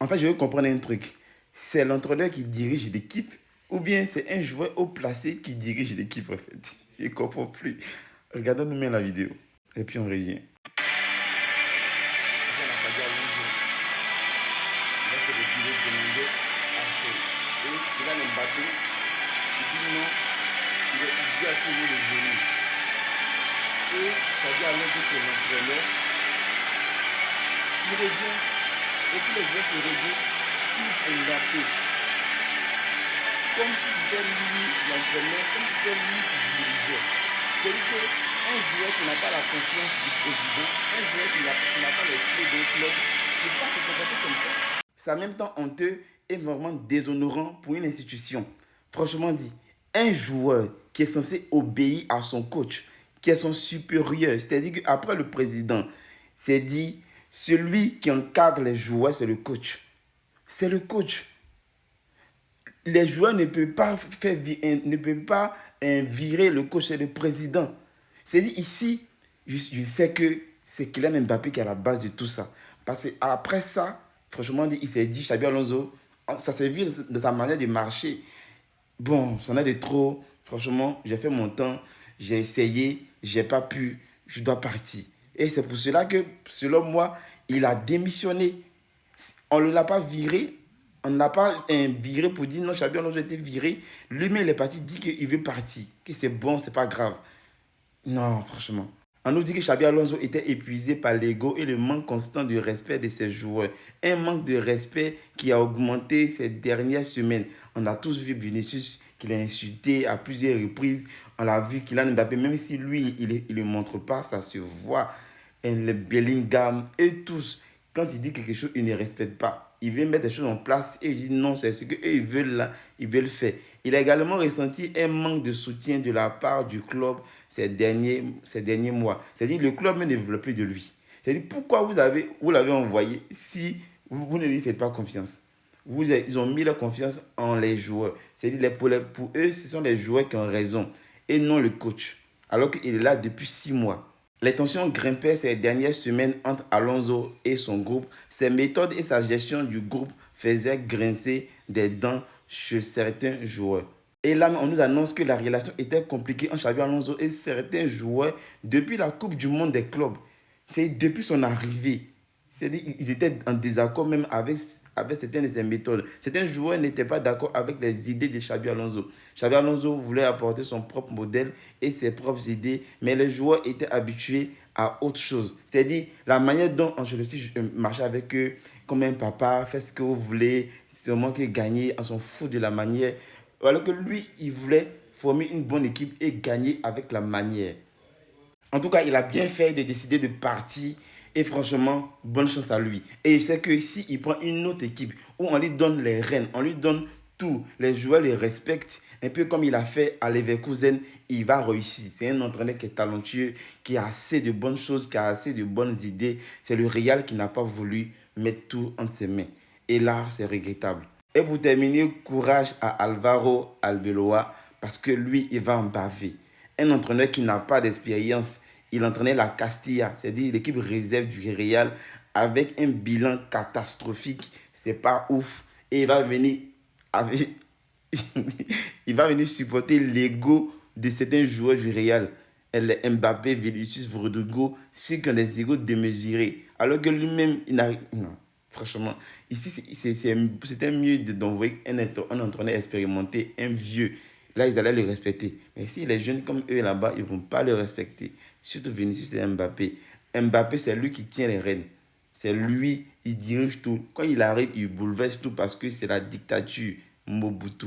En fait, je veux comprendre un truc. C'est l'entraîneur qui dirige l'équipe ou bien c'est un joueur haut placé qui dirige l'équipe en fait. Je ne comprends plus. Regardons-nous bien la vidéo. Et puis on revient. Et Xabi Alonso qui est l'entraîneur, il revient et tous les joueurs se regroupent sur Mbappé. Comme si c'était lui l'entraîneur, comme si c'était lui qui dirigeait. C'est-à-dire qu'un joueur qui n'a pas la confiance du président, un joueur qui n'a pas les clés d'un club, ne peut pas se comporter comme ça. C'est en même temps honteux et vraiment déshonorant pour une institution. Franchement dit, un joueur qui est censé obéir à son coach, qui est son supérieur, c'est-à-dire qu'après le président, c'est dit, celui qui encadre les joueurs, c'est le coach. C'est le coach. Les joueurs ne peuvent pas, virer le coach, c'est le président. C'est-à-dire ici, je sais que c'est Kylian Mbappé qui est à la base de tout ça. Parce qu'après ça, franchement, il s'est dit, Xabi Alonso, ça s'est vu de sa manière de marcher. Bon, ça en a de trop. Franchement, j'ai fait mon temps, j'ai essayé, j'ai pas pu, je dois partir. Et c'est pour cela que, selon moi, il a démissionné. On ne l'a pas viré. On n'a pas viré pour dire non, Xabi Alonso a été viré. Lui-même, il est parti, dit qu'il veut partir, que c'est bon, c'est pas grave. Non, franchement. On nous dit que Xabi Alonso était épuisé par l'ego et le manque constant de respect de ses joueurs. Un manque de respect qui a augmenté ces dernières semaines. On a tous vu Vinicius qu'il a insulté à plusieurs reprises. On l'a vu Kylian Mbappé, même si lui, il ne le montre pas, ça se voit. Et le Bellingham et tous, quand il dit quelque chose, il ne respecte pas. Il veut mettre des choses en place et il dit non, c'est ce qu'eux ils veulent là, ils veulent faire. Il a également ressenti un manque de soutien de la part du club ces derniers mois. C'est-à-dire que le club ne veut plus de lui. C'est-à-dire pourquoi vous l'avez envoyé si vous ne lui faites pas confiance. Ils ont mis leur confiance en les joueurs. C'est-à-dire pour eux, ce sont les joueurs qui ont raison et non le coach. Alors qu'il est là depuis 6 mois. Les tensions grimpaient ces dernières semaines entre Alonso et son groupe. Ses méthodes et sa gestion du groupe faisaient grincer des dents chez certains joueurs. Et là, on nous annonce que la relation était compliquée entre Xabi Alonso et certains joueurs depuis la Coupe du Monde des clubs. C'est depuis son arrivée. C'est-à-dire qu'ils étaient en désaccord même avec certaines de ses méthodes. Certains joueurs n'étaient pas d'accord avec les idées de Xabi Alonso. Xabi Alonso voulait apporter son propre modèle et ses propres idées, mais les joueurs étaient habitués à autre chose. C'est-à-dire la manière dont Ancelotti marchait avec eux, comme un papa, fait ce que vous voulez, c'est seulement que gagner, on s'en fout de la manière. Alors que lui, il voulait former une bonne équipe et gagner avec la manière. En tout cas, il a bien fait de décider de partir. Et franchement, bonne chance à lui. Et je sais que si il prend une autre équipe où on lui donne les rênes, on lui donne tout, les joueurs les respectent, un peu comme il a fait à Leverkusen, il va réussir. C'est un entraîneur qui est talentueux, qui a assez de bonnes choses, qui a assez de bonnes idées. C'est le Real qui n'a pas voulu mettre tout entre ses mains. Et là, c'est regrettable. Et pour terminer, courage à Alvaro Arbeloa parce que lui, il va en baver. Un entraîneur qui n'a pas d'expérience, il entraînait la Castilla, c'est-à-dire l'équipe réserve du Real, avec un bilan catastrophique. C'est pas ouf. Et il va venir avec... il va venir supporter l'ego de certains joueurs du Real. Mbappé, Vinicius, Rodrigo, ceux qui ont des égos démesurés. Alors que lui-même, il n'a... Non, franchement, ici, c'était mieux d'envoyer un entraîneur expérimenté, un vieux. Là, ils allaient le respecter. Mais si les jeunes comme eux là-bas, ils ne vont pas le respecter. Surtout Vinicius et Mbappé. Mbappé, c'est lui qui tient les rênes. C'est lui, il dirige tout. Quand il arrive, il bouleverse tout parce que c'est la dictature Mobutu.